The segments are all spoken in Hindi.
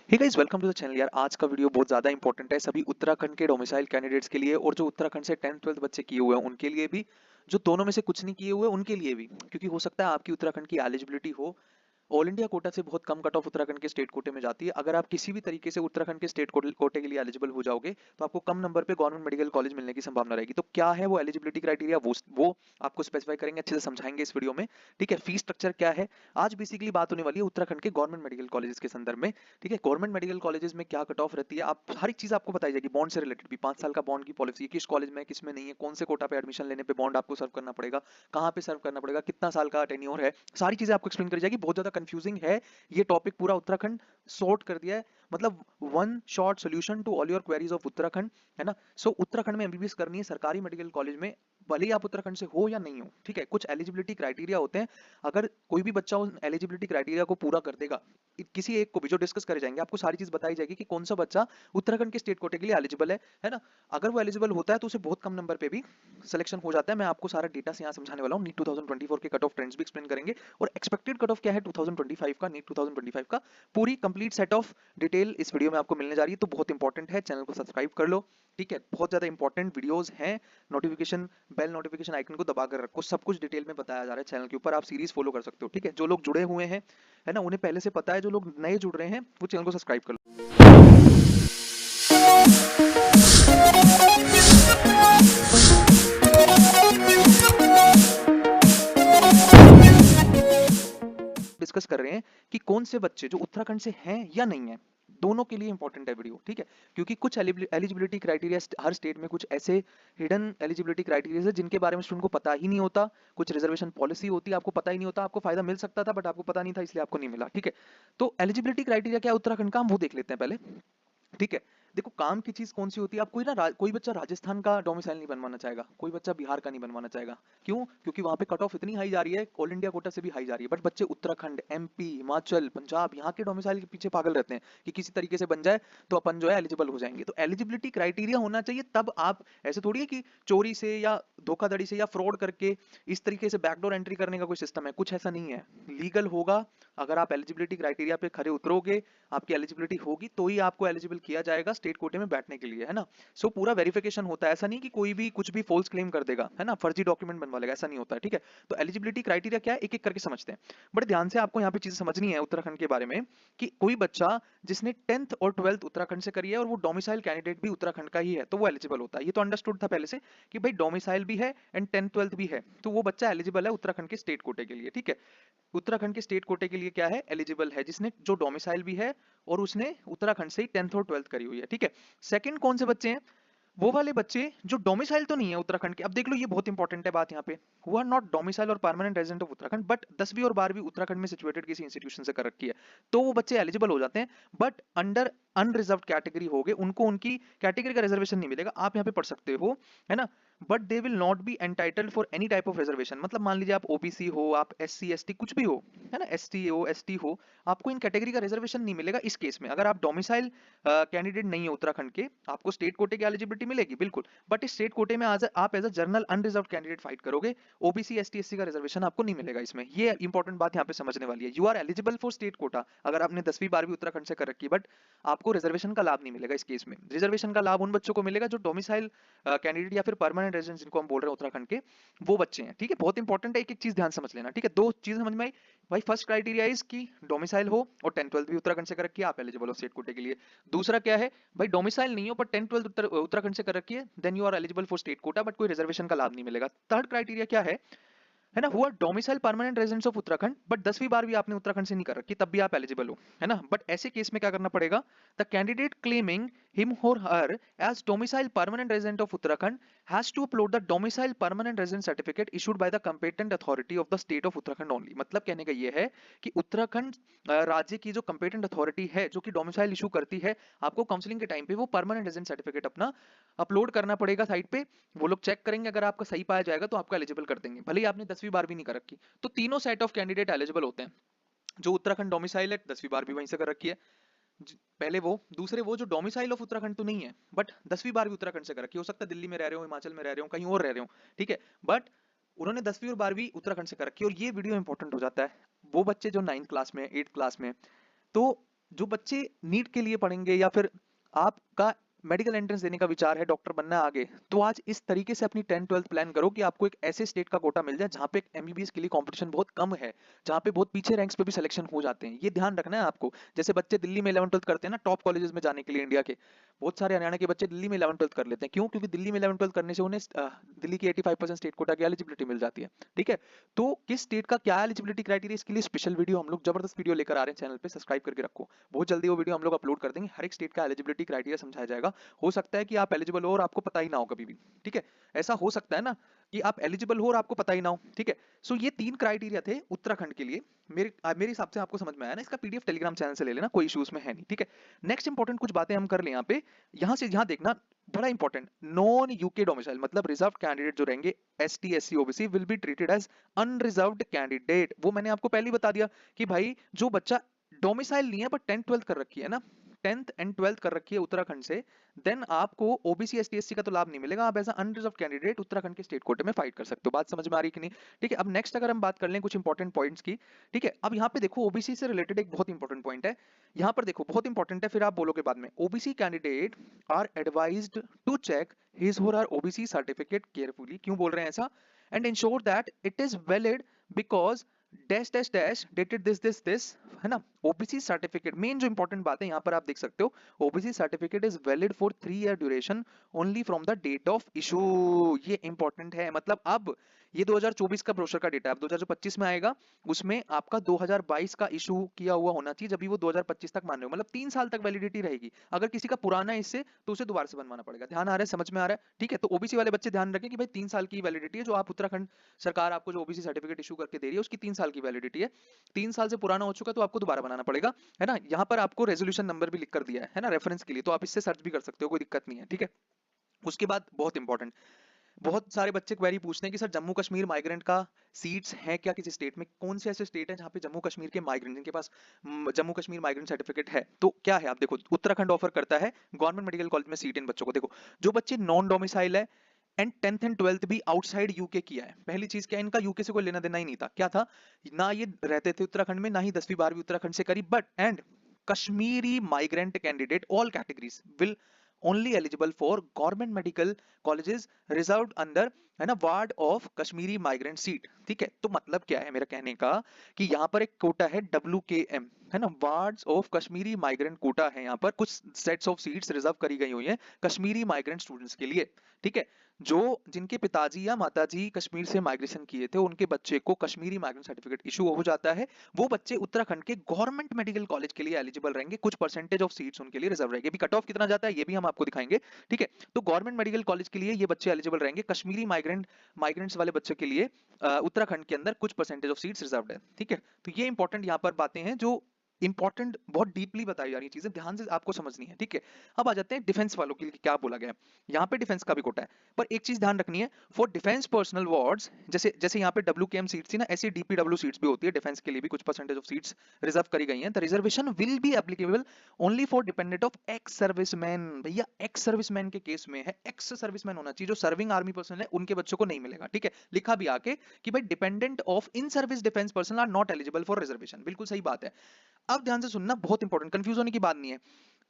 Hey guys, welcome to the channel. यार आज का वीडियो बहुत ज़्यादा इंपॉर्टेंट है सभी उत्तराखंड के डोमिसाइल कैंडिडेट्स के लिए और जो उत्तराखंड से 10th 12th बच्चे किए हुए हैं उनके लिए भी, जो दोनों में से कुछ नहीं किए हुए उनके लिए भी, क्योंकि हो सकता है आपकी उत्तराखंड की एलिजिबिलिटी हो ऑल इंडिया कोटा से बहुत कम कट ऑफ उत्तराखंड के स्टेट कोटे में जाती है। अगर आप किसी भी तरीके से उत्तराखंड के स्टेट कोटे के लिए एलिजिबल हो जाओगे तो आपको कम नंबर पे गवर्नमेंट मेडिकल कॉलेज मिलने की संभावना रहेगी। तो क्या है वो एलिजिबिलिटी क्राइटेरिया, वो आपको स्पेसिफाई करेंगे, अच्छे से समझाएंगे इस वीडियो में। ठीक है, फीस स्ट्रक्चर क्या है, आज बेसिकली बात होने वाली है उत्तराखंड के गवर्नमेंट मेडिकल कॉलेजेस के संदर्भ में। ठीक है, गवर्नमेंट मेडिकल कॉलेजेस में क्या कट ऑफ रहती है, आप हर एक चीज आपको बताई जाएगी। बॉन्ड से रिलेटेड भी 5 साल का बॉन्ड की पॉलिसी है, किस कॉलेज में किस में नहीं है, कौन से कोटा पे एडमिशन लेने पे बॉन्ड आपको सर्व करना पड़ेगा, कहाँ पे सर्व करना पड़ेगा, कितना साल का टेन्योर है, सारी चीजें आपको एक्सप्लेन करी जाएगी। बहुत ज्यादा कंफ्यूजिंग है ये टॉपिक, पूरा उत्तराखंड सॉर्ट कर दिया है, मतलब one short solution to all your queries of Uttarakhand, है ना। सो उत्तराखंड में एमबीबीएस करनी है सरकारी मेडिकल कॉलेज में, भले ही आप उत्तराखंड से हो या नहीं हो। ठीक है, कुछ एलिजिबिलिटी क्राइटेरिया होते हैं, अगर कोई भी बच्चा उन एलिजिबिलिटी क्राइटेरिया को पूरा कर देगा, किसी एक को भी जो डिस्कस करे जाएंगे, आपको सारी चीज बताई जाएगी कि कौन सा बच्चा उत्तराखंड के स्टेट कोटे के लिए एलिजिबल है ना। अगर वो एलिजिबल होता है तो उसे बहुत कम नंबर पे भी सिलेक्शन हो जाता है। मैं आपको सारा डेटा से यहाँ समझाने वाला हूँ, नीट 2024 के कट ऑफ ट्रेंड्स भी एक्सप्लेन करेंगे और एक्सपेक्टेड कट ऑफ क्या है 2025 का, नीट 2025 का पूरी कंप्लीट सेट ऑफ डिटेल इस वीडियो में आपको मिलने जा रही है। तो बहुत इंपॉर्टेंट है, चैनल को सब्सक्राइब कर लो। ठीक है, बहुत ज्यादा इंपॉर्टेंट वीडियोस हैं, नोटिफिकेशन बेल नोटिफिकेशन आइकन को दबा कर रखो, सब कुछ डिटेल में बताया जा रहा है चैनल के ऊपर, आप सीरीज फॉलो कर सकते हो। ठीक है, जो लोग जुड़े हुए हैं, है ना, उन्हें पहले से पता है, जो लोग नए जुड़ रहे हैं वो चैनल को सब्सक्राइब कर लो। डिस्कस कर रहे हैं कि कौन से बच्चे जो उत्तराखंड से हैं या नहीं है, दोनों के लिए इंपॉर्टेंट है वीडियो। ठीक है, क्योंकि कुछ एलिजिबिलिटी क्राइटेरिया हर स्टेट में कुछ ऐसे हिडन एलिजिबिलिटी क्राइटेरिया है जिनके बारे में स्टूडेंट को पता ही नहीं होता। कुछ रिजर्वेशन पॉलिसी होती है, आपको पता ही नहीं होता, आपको फायदा मिल सकता था बट आपको पता नहीं था इसलिए आपको नहीं मिला। ठीक है, तो एलिजिबिलिटी क्राइटेरिया क्या है उत्तराखंड का, हम वो देख लेते हैं पहले। ठीक है, देखो काम की चीज कौन सी होती है, आप कोई ना कोई बच्चा राजस्थान का डोमिसाइल नहीं बनवाना चाहेगा, कोई बच्चा बिहार का नहीं बनवाना चाहेगा। क्यों? क्योंकि वहां पे कट ऑफ इतनी हाई जा रही है, ऑल इंडिया कोटा से भी हाई जा रही है, बट बच्चे उत्तराखंड, एमपी, हिमाचल, पंजाब यहाँ के डोमिसाइल के पीछे पागल रहते हैं कि किसी तरीके से बन जाए तो अपन जो है एलिजिबल हो जाएंगे। तो एलिजिबिलिटी क्राइटेरिया होना चाहिए, तब आप ऐसे थोड़ी है कि चोरी से या धोखाधड़ी से या फ्रॉड करके इस तरीके से बैकडोर एंट्री करने का कोई सिस्टम है, कुछ ऐसा नहीं है। लीगल होगा, अगर आप एलिजिबिलिटी क्राइटेरिया पे खरे उतरोगे, आपकी एलिजिबिलिटी होगी तो ही आपको एलिजिबल किया जाएगा स्टेट कोटे में बैठने के लिए, है ना। सो पूरा वेरिफिकेशन होता है, ऐसा नहीं कि कोई भी कुछ भी फॉल्स क्लेम कर देगा, है ना, फर्जी डॉक्यूमेंट बनवा लेगा, ऐसा नहीं होता है। ठीक है, तो एलिजिबिलिटी क्राइटेरिया क्या है एक एक करके समझते हैं। बड़े ध्यान से आपको यहाँ पे चीजें समझनी है उत्तराखंड के बारे में, कि कोई बच्चा जिसने 10th और 12th उत्तराखंड से करी है और वो डोमिसाइल कैंडिडेट भी उत्तराखंड का ही है तो वो एलिजिबल होता है। ये तो अंडरस्टूड था पहले से कि भाई डोमिसाइल भी है एंड 10th 12th भी है तो वो बच्चा एलिजिबल है उत्तराखंड के स्टेट कोटे के लिए। ठीक है, उत्तराखंड के स्टेट कोटे के लिए क्या है, एलिजिबल है जिसने जो डोमिसाइल भी है और उसने उत्तराखंड से ही 10th और 12th करी हुई है। ठीक है, सेकंड कौन से बच्चे हैं, वो वाले बच्चे जो डोमिसाइल तो नहीं है उत्तराखंड के। अब देख लो, ये बहुत इंपॉर्टेंट है बात यहाँ पे, हु आर नॉट डोमिसाइल और permanent resident of Uttarakhand but 10वीं और 12वीं उत्तराखंड में सिचुएटेड किसी इंस्टीट्यूशन से कर रखी है, तो वो बच्चे एलिजिबल हो जाते हैं। बट अंडर अनरिजर्व कैटेगरी हो गए, उनको उनकी कैटेगरी का रिजर्वेशन नहीं मिलेगा, आप यहाँ पे पढ़ सकते हो, है ना। But they will not be entitled for any type of reservation, मतलब मान लीजिए आप ओबीसी हो, आप एससी एसटी कुछ भी हो, है ना, एसटी हो एसटी हो, आपको इन कैटेगरी का रिजर्वेशन नहीं मिलेगा। इस केस में अगर आप डोमिसाइल कैंडिडेट नहीं है उत्तराखंड के, आपको स्टेट कोटे की एलिजिबिलिटी मिलेगी बिल्कुल, बट इस स्टेट कोटे में आप as a general unreserved candidate fight करोगे, ओबीसी एसटी एससी का रिजर्वेशन आपको नहीं मिलेगा इसमें। ये इंपॉर्टेंट बात यहाँ पे समझने वाली है, you are eligible for state quota अगर आपने 10वीं 12वीं उत्तराखंड से कर रखी है, बट आपको रिजर्वेशन का लाभ नहीं मिलेगा इस केस में। रिजर्वेशन का लाभ उन बच्चों को मिलेगा जो डोमिसाइल कैंडिडेट या फिर परमानेंट रेजिडेंट जिनको हम बोल रहे हैं उत्तराखंड के, वो बच्चे हैं। ठीक है, बहुत इंपॉर्टेंट है, एक एक चीज ध्यान समझ लेना। ठीक है, दो चीजें समझ में आई भाई। फर्स्ट क्राइटेरिया इज कि डोमिसाइल हो और 10th 12th भी उत्तराखंड से कर रखी है, आप एलिजिबल हो स्टेट कोटे के लिए। दूसरा क्या है भाई, डोमिसाइल नहीं हो पर 10th 12th उत्तराखंड से कर रखी है, then you are eligible for state quota but कोई रिजर्वेशन का लाभ नहीं मिलेगा। थर्ड क्राइटेरिया क्या है ना, हुआ domicile permanent residents of Uttarakhand but 10वीं 12वीं आपने उत्तराखंड से नहीं कर रखी, तब भी आप एलिजिबल हो, है ना। बट ऐसे केस में क्या करना पड़ेगा, the candidate claiming him or her as domicile permanent resident of Uttarakhand has to upload the domicile permanent resident certificate issued by the competent authority of the state of Uttarakhand only. मतलब कहने का ये है कि उत्तराखंड राज्य की जो कंपेटेंट अथॉरिटी है जो कि डोमिसाइल इशू करती है, आपको काउंसलिंग के टाइम पे वो परमानेंट रेजिडेंट सर्टिफिकेट अपना अपलोड करना पड़ेगा साइट पे। वो लोग चेक करेंगे, अगर आपका सही पाया जाएगा तो आपको एलिजिबल कर देंगे, भले ही आपने 10वीं 12वीं नहीं कर रखी। तो तीनों सेट ऑफ कैंडिडेट एलिजिबल होते हैं, जो उत्तराखंड डोमिसाइल है 10वीं 12वीं वहीं से कर रखी है, पहले वो, दूसरे वो जो डोमिसाइल ऑफ उत्तराखंड तो नहीं है बट 10वीं 12वीं उत्तराखंड से कर रखी है, हो सकता है दिल्ली में रह रहे हो, हिमाचल में रह रहे हो, कहीं और रह रहे हो। ठीक है, बट उन्होंने 10वीं और 12वीं उत्तराखंड से कर रखी है। और ये वीडियो इंपॉर्टेंट हो जाता है, वो बच्चे जो 9th क्लास में 8th क्लास में, तो जो बच्चे नीट के लिए पढ़ेंगे या फिर आपका मेडिकल एंट्रेंस देने का विचार है, डॉक्टर बनना है आगे, तो आज इस तरीके से अपनी 10th-12th प्लान करो कि आपको एक ऐसे स्टेट का कोटा मिल जाए जहां पे एमबीबीएस के लिए कंपटीशन बहुत कम है, जहां पे बहुत पीछे रैंक्स पे भी सिलेक्शन हो जाते हैं। ये ध्यान रखना है आपको। जैसे बच्चे दिल्ली में 11th-12th करते हैं ना टॉप कॉलेजेस में जाने के लिए, इंडिया के बहुत सारे हरियाणा के बच्चे दिल्ली में 11th-12th कर लेते हैं। क्यों? क्योंकि दिल्ली में 11th-12th करने से उन्हें दिल्ली की 85% स्टेट कोटा की एलिजिबिलिटी मिल जाती है। ठीक है, तो किस स्टेट का क्या एलिजिबिलिटी क्राइटेरिया, इसके लिए स्पेशल वीडियो हम लोग जबरदस्त वीडियो लेकर आ रहे हैं चैनल पे, सब्सक्राइब करके रखो। बहुत जल्दी वो वीडियो हम लोग अपलोड कर देंगे, हर एक स्टेट का एलिजिबिलिटी क्राइटेरिया समझाया जाएगा। हो सकता है कि आप एलिजिबल हो और आपको पता ही ना हो कभी भी। ठीक है, ऐसा हो सकता है ना कि आप एलिजिबल हो और आपको पता ही ना हो। ठीक है, सो ये 3 क्राइटेरिया थे उत्तराखंड के लिए। मेरे हिसाब से आपको समझ में आया ना? इसका पीडीएफ टेलीग्राम चैनल से ले लेना, कोई इश्यूज में है नहीं। ठीक है, नेक्स्ट इंपॉर्टेंट कुछ बातें हम कर ले यहाँ पे। यहाँ से यहाँ देखना, बड़ा इंपॉर्टेंट, नॉन यूके डोमिसाइल मतलब रिजर्व कैंडिडेट जो रहेंगे ST SC OBC will be treated as unreserved candidate. वो मैंने आपको पहले ही बता दिया कि भाई जो बच्चा डोमिसाइल नहीं है बट 10th-12th कर रखी है ना, 10th एंड 12th कर रखी है उत्तराखंड से, देन आपको ओबीसी एसटी एससी का तो लाभ नहीं मिलेगा। आप एज अनरिजर्व कैंडिडेट उत्तराखंड के स्टेट कोटे में फाइट कर सकते हो। बात समझ में आ रही कि नहीं? ठीक है, अब नेक्स्ट अगर हम बात कर लें कुछ इंपॉर्टेंट पॉइंट्स की। ठीक है, अब यहाँ पे देखो ओबीसी से रिलेटेड एक बहुत इंपॉर्टेंट पॉइंट है। यहाँ पर देखो बहुत इंपॉर्टेंट है, फिर आप बोलोगे बाद में, OBC candidate are advised to check his और हर ओबीसी सर्टिफिकेट केयरफुली। क्यों बोल रहे हैं ऐसा? And ensure that it is valid because dash dash dash dated this है ना। ओबीसी सर्टिफिकेट, मेन जो इंपॉर्टेंट बात है यहाँ पर आप देख सकते हो, OBC certificate is valid for 3 year duration only from the date of issue. ये इंपॉर्टेंट है, मतलब अब ये 2024 का ब्रोशर का डेटा है, अब 2025 में आएगा, उसमें आपका 2022 का इशू किया हुआ होना चाहिए, जब भी वो 2025 तक मान रहे हो, मतलब 3 साल तक वैलिडिटी रहेगी। अगर किसी का पुराना है इससे तो उसे दोबारा से बनवाना पड़ेगा। ध्यान आ रहा है? समझ में आ रहा है? ठीक है, तो ओबीसी वाले बच्चे ध्यान रखें कि भाई 3 साल की वैलिडिटी है, जो आप उत्तराखंड सरकार आपको जो ओबीसी सर्टिफिकेट इशू करके दे रही है उसकी 3 साल की वैलिडिटी है। 3 साल से पुराना हो चुका तो आपको दोबारा बनाना पड़ेगा, है ना। यहाँ पर आपको रेजोल्यूशन नंबर भी लिख कर दिया है ना, रेफरेंस के लिए, तो आप इससे सर्च भी कर सकते हो, कोई दिक्कत नहीं है। ठीक है, उसके बाद बहुत इंपॉर्टेंट, बहुत सारे बच्चे क्वेरी पूछते हैं कि सर जम्मू कश्मीर माइग्रेंट का सीट्स हैं क्या किसी स्टेट में? कौन से ऐसे स्टेट हैं जहां पे जम्मू कश्मीर के माइग्रेंट, जिनके पास जम्मू कश्मीर माइग्रेंट सर्टिफिकेट है? तो क्या है, आप देखो, उत्तराखंड ऑफर करता है गवर्नमेंट मेडिकल कॉलेज में सीट इन बच्चों को। देखो, जो बच्चे नॉन डोमिसाइल है एंड 10th एंड 12th भी आउटसाइड यूके किया है, पहली चीज क्या है, इनका यूके से कोई लेना देना ही नहीं था। क्या था ना, ये रहते थे उत्तराखंड में, ना ही 10वीं 12वीं उत्तराखंड से करी, but and Kashmiri migrant candidate all categories will only eligible for government medical colleges reserved under, है ना, ward of Kashmiri migrant seat. ठीक है, तो मतलब क्या है मेरा कहने का कि यहाँ पर एक कोटा है WKM, है ना, wards of Kashmiri migrant quota है। यहाँ पर कुछ सेट्स ऑफ सीट्स रिजर्व करी गई हुई हैं कश्मीरी माइग्रेंट स्टूडेंट्स के लिए। ठीक है, जो जिनके पिताजी या माताजी कश्मीर से माइग्रेशन किए थे, उनके बच्चे को कश्मीरी माइग्रेंट सर्टिफिकेट इशू हो जाता है, वो बच्चे उत्तराखंड के गवर्नमेंट मेडिकल कॉलेज के लिए एलिजिबल रहेंगे, कुछ परसेंटेज ऑफ सीट्स उनके लिए रिजर्व रहेंगे। अभी कट ऑफ कितना जाता है ये भी हम आपको दिखाएंगे। ठीक है, तो गवर्नमेंट मेडिकल कॉलेज के लिए ये बच्चे एलिजिबल रहेंगे, कश्मीरी माइग्रेंट्स वाले बच्चों के लिए उत्तराखंड के अंदर कुछ परसेंटेज ऑफ सीट्स रिजर्व्ड है। ठीक है, तो ये इंपॉर्टेंट यहाँ पर बातें हैं जो इंपॉर्टेंट, बहुत डीपली बताई जा रही चीजें, ध्यान से आपको समझनी है। ठीक है, अब आ जाते हैं डिफेंस वालों के लिए क्या बोला गया है। यहाँ पे डिफेंस का भी कोटा है, पर एक चीज ध्यान रखनी है, फॉर डिफेंस पर्सनल वार्ड्स, जैसे जैसे यहाँ पे WKM सीट्स थी ना, ऐसी DPW सीट्स भी होती है डिफेंस के लिए भी, कुछ परसेंटेज ऑफ सीट्स रिजर्व करी गई हैं। The reservation will be applicable only for dependent of ex serviceman. भैया एक्स सर्विसमैन के केस में है, एक्स सर्विसमैन होना चाहिए, जो सर्विंग आर्मी पर्सन है उनके बच्चों को नहीं मिलेगा। ठीक है, लिखा भी आके कि भाई dependent of in service defence person are not eligible for reservation, बिल्कुल सही बात है। अब ध्यान से सुनना, बहुत इंपॉर्टेंट, कंफ्यूज होने की बात नहीं है।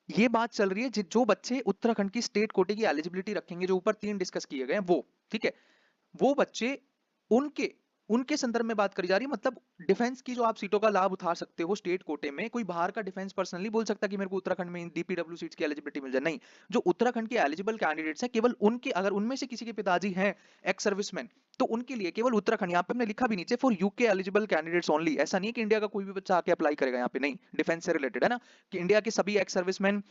ये बात चल रही है जो बच्चे उत्तराखंड की स्टेट कोटे की एलिजिबिलिटी रखेंगे, जो ऊपर 3 डिस्कस किए गए हैं वो, ठीक है, वो बच्चे, उनके उनके संदर्भ में बात करी जा रही है। मतलब डिफेंस की जो आप सीटों का लाभ उठा सकते हो स्टेट कोटे में, कोई बाहर का डिफेंस पर्सनली बोल सकता कि मेरे को उत्तराखंड में DPW सीट्स की एलिजिबिलिटी मिल जाए, नहीं। जो उत्तराखंड के एलिजिबल कैंडिडेट्स हैं, केवल उनके, अगर उनमें से किसी के पिताजी हैं एक्स सर्विसमैन, तो उनके लिए केवल उत्तराखंड, यहाँ पे हमने लिखा भी नीचे for UK eligible candidates only. ऐसा नहीं है कि इंडिया का कोई भी बच्चा आके अप्लाई करेगा यहाँ पे, नहीं, डिफेंस से रिलेटेड है ना, कि इंडिया के सभी एक्स सर्विसमैन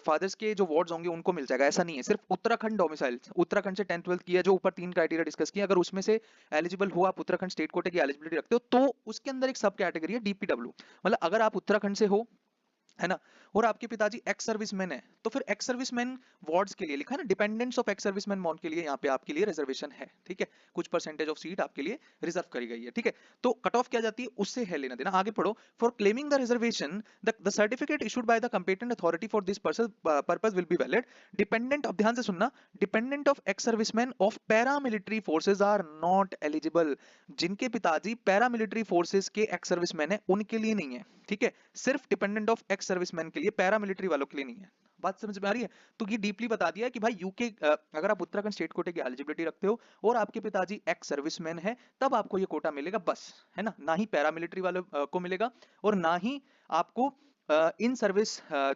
फादर्स के जो वार्ड्स होंगे उनको मिल जाएगा, ऐसा नहीं है। सिर्फ उत्तराखंड डोमिसाइल, उत्तराखंड से 10th-12th किया, जो ऊपर 3 क्राइटेरिया डिस्कस किया, अगर उसमें से एलिजिबल हो, आप उत्तराखंड स्टेट कोटे की एलिजिबिलिटी रखते हो, तो उसके अंदर एक सब कैटेगरी है DPW। मतलब अगर आप उत्तराखंड से हो, है ना, और आपके पिताजी एक्स सर्विसमैन है, तो फिर एक्स सर्विसमैन वार्ड्स के लिए लिखा है ना, dependents of ex serviceman ward के लिए यहाँ पे आपके लिए रिजर्वेशन है। ठीक है, कुछ परसेंटेज ऑफ सीट आपके लिए रिजर्व करी गई है। ठीक है, तो कट ऑफ क्या जाती है उससे है लेना देना। आगे पढ़ो, for claiming the reservation the certificate issued by the competent authority for this purpose will be valid dependent of, ध्यान से सुनना, dependent of ex serviceman of paramilitary forces are not eligible. जिनके पिताजी पैरामिलिट्री फोर्सेज के एक्स सर्विसमैन है उनके लिए नहीं है। ठीक है, सिर्फ डिपेंडेंट ऑफ एक्स सर्विसमैन के लिए, पैरामिलिट्री वालों के लिए नहीं है। बात समझ में आ रही है? तो ये डीपली बता दिया है कि भाई यूके, अगर आप उत्तराखंड स्टेट कोटे की एलिजिबिलिटी रखते हो और आपके पिताजी एक्स सर्विसमैन है, तब आपको ये कोटा मिलेगा बस, है ना, ना ही पैरामिलिट्री वालों को मिलेगा और ना ही आपको इन सर्विस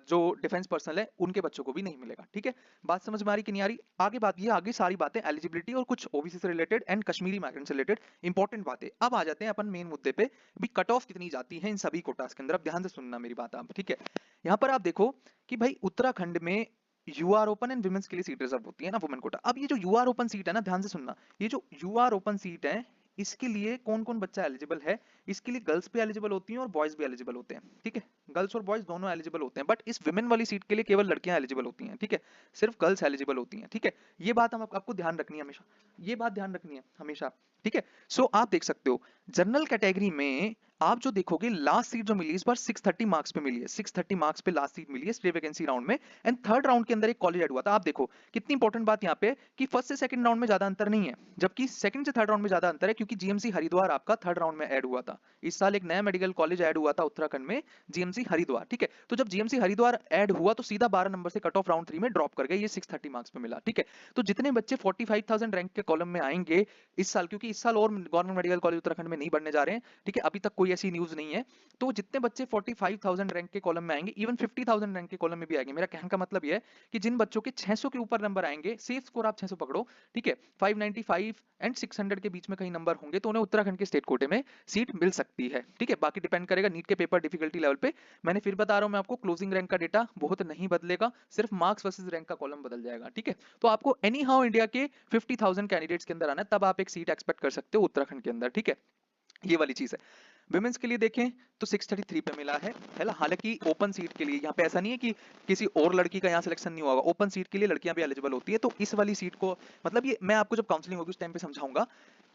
जो डिफेंस पर्सनल है उनके बच्चों को भी नहीं मिलेगा। ठीक है, बात समझ में आ रही कि नहीं आ रही? आगे बात, ये आगे सारी बातें एलिजिबिलिटी और कुछ ओबीसी से रिलेटेड एंड कश्मीरी माइग्रेंट से रिलेटेड इंपॉर्टेंट बातें। अब आ जाते हैं अपन मेन मुद्दे पे, भी कट ऑफ कितनी जाती है इन सभी कोटास के अंदर। अब ध्यान से सुनना मेरी बात आप, ठीक है। यहाँ पर आप देखो कि भाई उत्तराखंड में यूआर ओपन एंड वुमेन्स के लिए सीट रिजर्व होती है ना, वुमेन कोटा। अब ये जो यूआर ओपन सीट है ना, ध्यान से सुनना, ये जो यूआर ओपन सीट है इसके लिए कौन कौन बच्चा एलिजिबल है? इसके लिए गर्ल्स भी एलिजिबल होती हैं और बॉयज भी एलिजिबल होते हैं। ठीक है, गर्ल्स और बॉयज दोनों एलिजिबल होते हैं, बट इस विमेन वाली सीट के लिए केवल लड़कियां एलिजिबल होती हैं। ठीक है, सिर्फ गर्ल्स एलिजिबल होती हैं। ठीक है, ये बात हम आपको ध्यान रखनी है हमेशा, ये बात ध्यान रखनी है हमेशा। ठीक है, सो आप देख सकते हो जनरल कैटेगरी में आप जो देखोगे लास्ट सीट जो मिली इस बार 630 मार्क्स पे मिली है, 630 मार्क्स पे लास्ट सीट मिली है स्टे वैकेंसी राउंड में। एंड थर्ड राउंड के अंदर एक कॉलेज ऐड हुआ था। आप देखो कितनी इंपॉर्टेंट बात यहाँ पे कि फर्स्ट से सेकंड राउंड में ज्यादा अंतर नहीं है, जबकि सेकंड से थर्ड राउंड में ज्यादा अंतर है, क्योंकि जीएमसी हरिद्वार आपका थर्ड राउंड में ऐड हुआ था। इस साल एक नया मेडिकल कॉलेज ऐड हुआ था उत्तराखंड में, जीएमसी हरिद्वार। ठीक है, तो जब जीएमसी हरिद्वार ऐड हुआ तो सीधा 12 नंबर से कट ऑफ राउंड 3 में ड्रॉप कर गए, ये 630 मार्क्स पे मिला। ठीक है, तो जितने बच्चे 45,000 रैंक के कॉलम में आएंगे इस साल, क्योंकि इस साल और गवर्नमेंट मेडिकल कॉलेज उत्तराखंड में नहीं बढ़ने जा रहे हैं, ठीक है, अभी तक कोई ऐसी न्यूज नहीं है, तो जितने बच्चे 45,000 रैंक के कॉलम में आएंगे, इवन 50,000 रैंक के कॉलम में भी आएंगे। मेरा कहने का मतलब यह है कि जिन बच्चों के 600 के ऊपर नंबर आएंगे, सेफ स्कोर आप 600 पकड़ो, ठीक है, 595 एंड 600 के बीच में कहीं नंबर होंगे, तो उन्हें उत्तराखंड के स्टेट कोटे में सीट मिल सकती है। ठीक है, बाकी डिपेंड करेगा नीट के पेपर डिफिकल्टी लेवल पे। मैंने फिर बता रहा हूं मैं आपको, क्लोजिंग रैंक का डेटा बहुत नहीं बदलेगा, सिर्फ मार्क्स वर्सेस रैंक का कॉलम बदल जाएगा। ठीक है, तो आपको एनी हाउ इंडिया के 50,000 कैंडिडेट्स के अंदर आना है, तब आप एक सीट एक्सपेक्ट कर सकते हो उत्तराखंड के अंदर। ठीक है, ये वाली चीज है। विमेंस के लिए देखें तो 633 पे मिला है ना। हालांकि ओपन सीट के लिए यहाँ पे ऐसा नहीं है कि किसी और लड़की का यहाँ सिलेक्शन नहीं होगा, ओपन सीट के लिए लड़कियां भी एलिजिबल होती है। तो इस वाली सीट को, मतलब ये मैं आपको जब काउंसलिंग होगी उस टाइम पे समझाऊंगा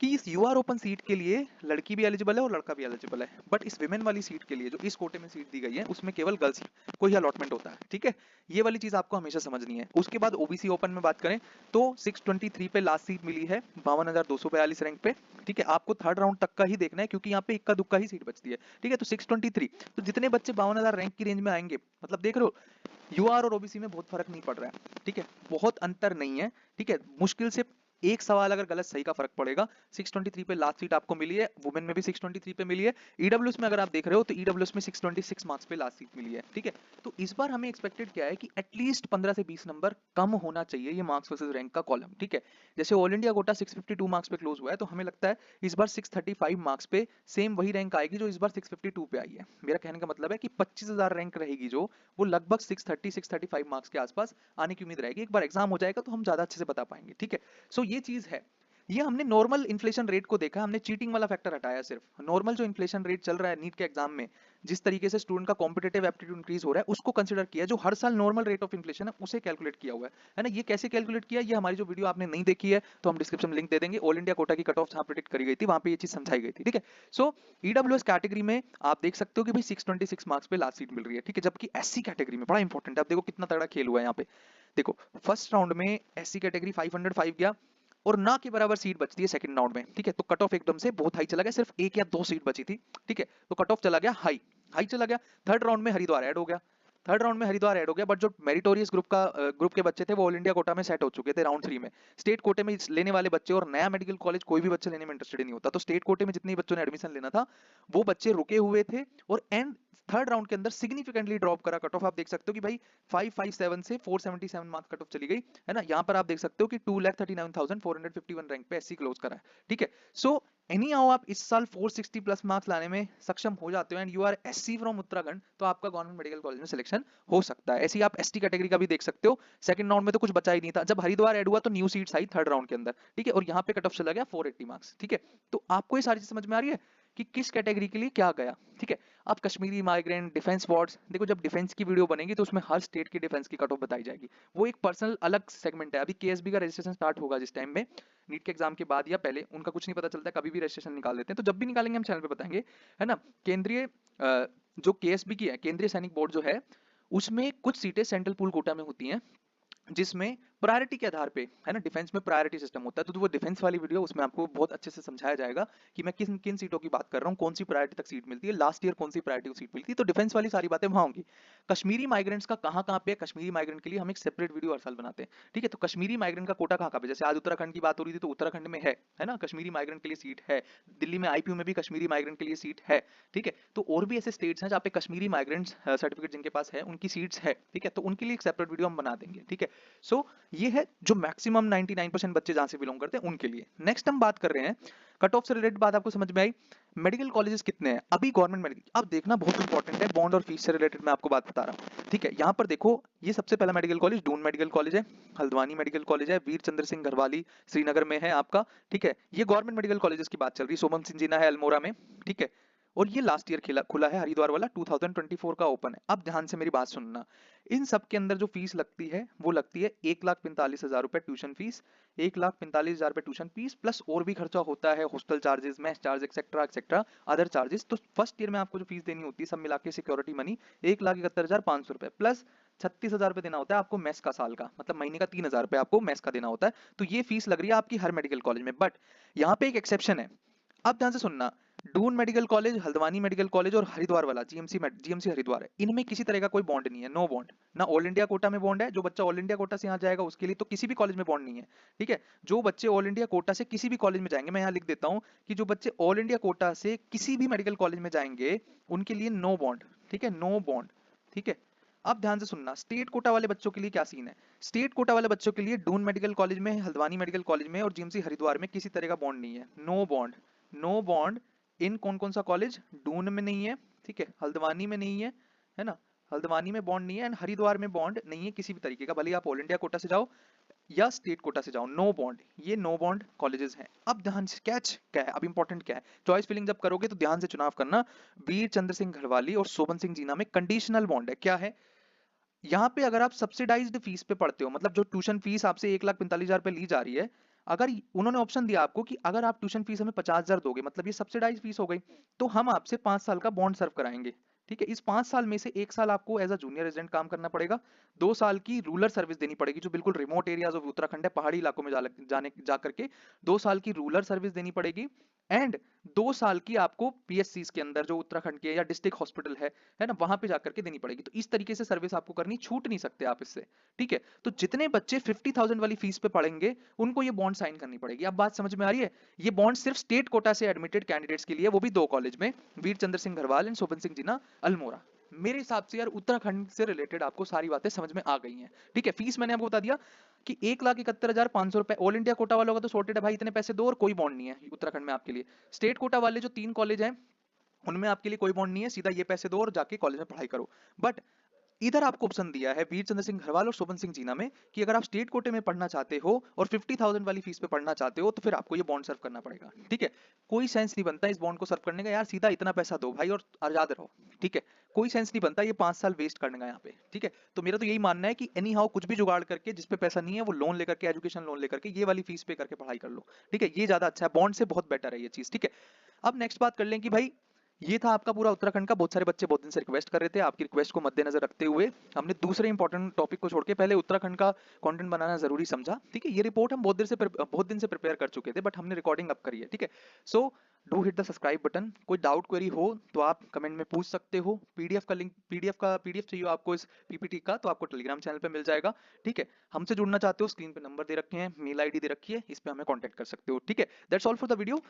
कि इस यूआर ओपन सीट के लिए लड़की भी एलिजिबल है और लड़का भी एलिजिबल है, बट इस विमेन वाली सीट के लिए जो इस कोटे में सीट दी गई है उसमें केवल गर्ल्स को ही अलॉटमेंट होता है। ठीक है, ये वाली चीज आपको हमेशा समझनी है। उसके बाद ओबीसी ओपन में बात करें तो 623 पे लास्ट सीट मिली है 52,242 रैंक पे। ठीक है, आपको थर्ड राउंड तक का ही देखना है, क्योंकि यहाँ पे इक्का दुक्का ही सीट बचती है। ठीक है, तो 623, तो जितने बच्चे 52,000 रैंक की रेंज में आएंगे, मतलब देख रहे हो यूआर और ओबीसी में बहुत फर्क नहीं पड़ रहा है। ठीक है, बहुत अंतर नहीं है। ठीक है, मुश्किल से एक सवाल अगर गलत सही का फर्क पड़ेगा। 623 पे लास्ट सीट आपको मिली है, वुमेन में भी 623 पे मिली है। ईडब्ल्यूएस में अगर आप देख रहे हो तो ईडब्ल्यूएस में 626 मार्क्स पे लास्ट सीट मिली है। ठीक है, तो इस बार हमें एक्सपेक्टेड क्या है कि एटलीस्ट 15 से 20 नंबर कम होना चाहिए ये मार्क्स वर्सेस रैंक का कॉलम। ठीक है, जैसे ऑल इंडिया कोटा 652 मार्क्स पे क्लोज हुआ है, तो हमें लगता है इस बार 635 मार्क्स पे सेम वही रैंक आएगी जो इस बार 652 पे आई है। मेरा कहने का मतलब है कि 25,000 रैंक रहेगी जो, वो लगभग 635 मार्क्स के आसपास आने की उम्मीद रहेगी। एक बार एग्जाम हो जाएगा तो हम ज्यादा अच्छे से बता पाएंगे। ठीक है, सो ये चीज है। ये हमने नॉर्मल इन्फ्लेशन रेट को देखा, हमने चीटिंग वाला फैक्टर हटाया, सिर्फ नॉर्मल जो इन्फ्लेशन रेट चल रहा है नीट के एग्जाम में, जिस तरीके से स्टूडेंट का कॉम्पिटेटिव एप्टीट्यूड इंक्रीज हो रहा है उसको कंसीडर किया, जो हर साल नॉर्मल रेट ऑफ इन्फ्लेशन है उसे कैलकुलेट किया हुआ है ना। ये कैसे कैलकुलेट किया, ये हमारी जो वीडियो आपने नहीं देखी है तो हम डिस्क्रिप्शन में लिंक दे देंगे। ऑल इंडिया कोटा की कट ऑफ जहां प्रेडिक्ट करी गई थी वहां पे ये चीज समझाई गई थी। ठीक है, सो ईडब्ल्यूएस कैटेगरी में आप देख सकते हो कि भाई 626 मार्क्स पे लास्ट सीट मिल रही है। ठीक है, जबकि एससी कैटेगरी में बड़ा इंपॉर्टेंट है, आप देखो कितना तगड़ा खेल हुआ है यहाँ पे। देखो फर्स्ट राउंड में एससी कैटेगरी 505 गया और ना के बराबर सीट बचती है सेकंड राउंड में। ठीक है, तो कट ऑफ एकदम से बहुत हाई चला गया, सिर्फ एक या दो सीट बची थी। ठीक है, तो कट ऑफ चला गया हाई, हाई चला गया। थर्ड राउंड में हरिद्वार ऐड हो गया, थर्ड राउंड में हरिद्वार ऐड हो गया, बट जो मेरिटोरियस ग्रुप के बच्चे थे वो ऑल इंडिया कोटा में सेट हो चुके थे राउंड 3 में। स्टेट कोटे में लेने वाले बच्चे और नया मेडिकल कॉलेज कोई भी बच्चे लेने में इंटरेस्टेड नहीं होता, तो स्टेट कोटे में जितने बच्चों ने एडमिशन लेना था वो बच्चे रुके हुए थे और एंड थर्ड राउंड के अंदर सिग्निफिकेंटली ड्रॉप करा कट ऑफ। आप देख सकते हो कि भाई 557 से 477 मार्क्स कट ऑफ चली गई, है ना। यहाँ पर आप देख सकते हो कि 2,39,451 रैंक पे एससी क्लोज करा है। ठीक है, सो एनी हाउ आप इस साल 460 प्लस मार्क्स लाने में सक्षम हो जाते हो and you are SC from Uttarakhand, तो आपका गवर्नमेंट मेडिकल कॉलेज में सिलेक्शन हो सकता है। ऐसे ही आप एसटी कैटेगरी का भी देख सकते हो, सेकंड राउंड में तो कुछ बचा ही नहीं था, जब हरिद्वार ऐड हुआ तो न्यू सीट्स आई थर्ड राउंड के अंदर। ठीक है, और यहाँ पे कट ऑफ चला गया 480 मार्क्स। ठीक है, तो आपको ये सारी चीज समझ में आ रही है कि किस कैटेगरी के लिए क्या गया। ठीक है, अब कश्मीरी माइग्रेंट, डिफेंस वार्ड्स, देखो जब डिफेंस की वीडियो बनेगी तो उसमें हर स्टेट की डिफेंस की कट ऑफ बताई जाएगी, वो एक पर्सनल अलग सेगमेंट है। अभी केएसबी का रजिस्ट्रेशन स्टार्ट होगा जिस टाइम में, नीट के एग्जाम के बाद या पहले, उनका कुछ नहीं पता चलता है, कभी भी रजिस्ट्रेशन निकाल देते हैं, तो जब भी निकालेंगे हम चैनल पे बताएंगे, है ना। केंद्रीय जो केएसबी की है, केंद्रीय सैनिक बोर्ड जो है, उसमें कुछ सीटें सेंट्रल पूल कोटा में होती हैं, जिसमें प्रायोरिटी के आधार पे, है ना, डिफेंस में प्रायोरिटी सिस्टम होता है, तो वो डिफेंस वाली वीडियो उसमें आपको बहुत अच्छे से समझाया जाएगा कि मैं किन किन सीटों की बात कर रहा हूँ, कौन सी प्रायोरिटी तक सीट मिलती है, लास्ट ईयर कौन सी प्रायोरिटी को सीट मिलती है, तो डिफेंस वाली सारी बातें वहां होंगी। कश्मीरी माइग्रेंट्स का कहाँ कहाँ पे है, कश्मीरी माइग्रेंट के लिए हम एक सेपरेट वीडियो हर साल बनाते हैं, ठीक है। तो कश्मीरी माइग्रेंट का कोटा कहाँ कहाँ पे, जैसे आज उत्तराखंड की बात हो रही थी तो उत्तराखंड में है ना, कश्मीरी माइग्रेंट के लिए सीट है। दिल्ली में आईपीयू में भी कश्मीरी माइग्रेंट के लिए सीट है, ठीक है। तो और भी ऐसे स्टेट्स हैं जहाँ पे कश्मीरी माइग्रेंट्स सर्टिफिकेट जिनके पास है उनकी सीट्स है, ठीक है, तो उनके लिए एक सेपरेट वीडियो हम बना देंगे, ठीक है। सो ये है जो मैक्सिमम 99% बच्चे जहां से बिलोंग करते हैं उनके लिए। नेक्स्ट हम बात कर रहे हैं कट ऑफ से रिलेटेड बात, आपको समझ में आई। मेडिकल कॉलेजेस कितने हैं अभी गवर्नमेंट मेडिकल, अब देखना बहुत इंपॉर्टेंट है, बॉन्ड और फीस से रिलेटेड मैं आपको बात बता रहा हूँ, ठीक है। यहाँ पर देखो, ये सबसे पहला medical college Doon medical college है, हल्द्वानी मेडिकल कॉलेज है, वीर चंद्र सिंह गढ़वाली श्रीनगर में है आपका, ठीक है। ये गवर्नमेंट मेडिकल कॉलेजेस की बात चल रही है, सोमन सिंह जीना है अल्मोड़ा में, ठीक है। और ये लास्ट ईयर खुला है, हरिद्वार वाला 2024 का ओपन है। अब ध्यान से मेरी बात सुनना, इन सब के अंदर जो फीस लगती है वो लगती है 1,45,000 रुपए ट्यूशन फीस, 1,45,000 रुपए ट्यूशन फीस प्लस और भी खर्चा होता है, hostel charges, mess charge etcetera etcetera other charges. तो फर्स्ट ईयर में आपको जो फीस देनी होती है सब मिला के सिक्योरिटी मनी 1,71,500 रुपए प्लस 36,000 रुपए देना होता है आपको मेस का साल का, मतलब महीने का 3,000 रुपए आपको मेस का देना होता है। तो ये फीस लग रही है आपकी हर मेडिकल कॉलेज में, बट यहाँ पे एक एक्सेप्शन है। अब ध्यान से सुनना, Doon medical college, Haldwani medical college और हरिद्वार वाला जीएमसी हरिद्वार है, इनमें किसी तरह का कोई बॉन्ड नहीं है, नो बॉन्ड। ना ऑल इंडिया कोटा में बॉन्ड है, जो बच्चा ऑल इंडिया कोटा से यहाँ जाएगा उसके लिए तो किसी भी कॉलेज में बॉन्ड नहीं है, ठीक है। जो बच्चे ऑल इंडिया कोटा से किसी भी कॉलेज में जाएंगे, मैं यहाँ लिख देता हूँ कि जो बच्चे ऑल इंडिया कोटा से किसी भी मेडिकल कॉलेज में जाएंगे उनके लिए नो बॉन्ड, ठीक है, नो बॉन्ड, ठीक है। अब ध्यान से सुनना, स्टेट कोटा वाले बच्चों के लिए क्या सीन है। स्टेट कोटा वाले बच्चों के लिए डून मेडिकल कॉलेज में, हल्द्वानी मेडिकल कॉलेज में और जीएमसी हरिद्वार में किसी तरह का बॉन्ड नहीं है, नो बॉन्ड, नो बॉन्ड। इन कौन कौन सा कॉलेज, डून में नहीं है, ठीक है, हल्द्वानी में नहीं है ना, हल्द्वानी में बॉन्ड नहीं है एंड हरिद्वार में बॉन्ड नहीं है किसी भी तरीके का, भले आप ऑल इंडिया कोटा से जाओ या स्टेट कोटा से जाओ, नो बॉन्ड, ये नो बॉन्ड कॉलेजेस हैं। अब ध्यान से कैच क्या है, अब इंपॉर्टेंट क्या है, चॉइस फिलिंग जब करोगे तो ध्यान से चुनाव करना, वीर चंद्र सिंह गढ़वाली और शोभन सिंह जीना में कंडीशनल बॉन्ड है, क्या है, यहाँ पे अगर आप सब्सिडाइज्ड फीस पे पढ़ते हो, मतलब जो ट्यूशन फीस आपसे 1,45,000 रुपए ली जा रही है, अगर उन्होंने ऑप्शन दिया आपको कि अगर आप ट्यूशन फीस हमें 50,000 दोगे, मतलब ये सब्सिडाइज फीस हो गई, तो हम आपसे 5 साल का बॉन्ड सर्व कराएंगे, ठीक है। इस 5 साल में से 1 साल आपको एज अ जूनियर रेजिडेंट काम करना पड़ेगा, 2 साल की रूरल सर्विस देनी पड़ेगी, जो बिल्कुल रिमोट एरियाज ऑफ उत्तराखंड है, पहाड़ी इलाकों में जाने जा करके 2 साल की रूरल सर्विस देनी पड़ेगी, एंड 2 साल की आपको पीएससीज के अंदर जो उत्तराखंड के या डिस्ट्रिक्ट हॉस्पिटल है ना, वहां पे जाकर के देनी पड़ेगी। तो इस तरीके से सर्विस आपको करनी, छूट नहीं सकते आप इससे, ठीक है। तो जितने बच्चे 50,000 वाली फीस पे पढ़ेंगे उनको ये बॉन्ड साइन करनी पड़ेगी। अब बात समझ में आ रही है, ये बॉन्ड सिर्फ स्टेट कोटा से एडमिटेड कैंडिडेट्स के लिए, वो भी 2 कॉलेज में, वीर चंद्र सिंह गढ़वाल एंड शोभन सिंह जीना अल्मोड़ा। मेरे हिसाब से यार उत्तराखंड से रिलेटेड आपको सारी बातें समझ में आ गई हैं, ठीक है। फीस मैंने आपको बता दिया कि 1,71,500 रुपए, ऑल इंडिया कोटा वालों का तो सॉर्टेड है भाई, इतने पैसे दो और कोई बॉन्ड नहीं है उत्तराखंड में आपके लिए। स्टेट कोटा वाले जो 3 कॉलेज हैं उनमें आपके लिए कोई बॉन्ड नहीं है, सीधा ये पैसे दो और जाके कॉलेज में पढ़ाई करो। बट इधर आपको ऑप्शन दिया है वीर चंद्र सिंह घरवाल और शोभन सिंह जीना में कि अगर आप स्टेट कोटे में पढ़ना चाहते हो और 50,000 वाली फीस पे पढ़ना चाहते हो तो फिर आपको ये बॉन्ड सर्व करना पड़ेगा, ठीक है। कोई सेंस नहीं बनता इस बॉन्ड को सर्व करने का, यार सीधा इतना पैसा दो भाई और आजाद रहो, ठीक है। कोई सेंस नहीं बनता ये 5 साल वेस्ट करने का यहाँ पे, ठीक है। तो मेरा तो यही मानना है कि एनी हाउ कुछ भी जुगाड़ करके, जिसपे पैसा नहीं है वो लोन लेकर के, एजुकेशन लोन लेकर के ये वाली फीस पे करके पढ़ाई कर लो, ठीक है। ये ज्यादा अच्छा है, बॉन्ड से बहुत बेटर है ये चीज, ठीक है। अब नेक्स्ट बात कर लें कि भाई ये था आपका पूरा उत्तराखंड का। बहुत सारे बच्चे बहुत दिन से रिक्वेस्ट कर रहे थे, आपकी रिक्वेस्ट को मद्देनजर रखते हुए हमने दूसरे इंपॉर्टेंट टॉपिक को छोड़ के पहले उत्तराखंड का कंटेंट बनाना जरूरी समझा, ठीक है। ये रिपोर्ट हम बहुत दिन से प्रिपेयर कर चुके थे, बट हमने रिकॉर्डिंग अब करी है, ठीक है। So do hit the subscribe button. कोई डाउट क्वेरी हो तो आप कमेंट में पूछ सकते हो। पीडीएफ का लिंक, पीडीएफ चाहिए आपको इस पीपीटी का, तो आपको टेलीग्राम चैनल पे मिल जाएगा, ठीक है। हमसे जुड़ना चाहते हो, स्क्रीन पे नंबर दे रखे हैं, मेल आईडी दे रखी है, इस पे हमें कॉन्टेक्ट कर सकते हो, ठीक है। That's all for the video.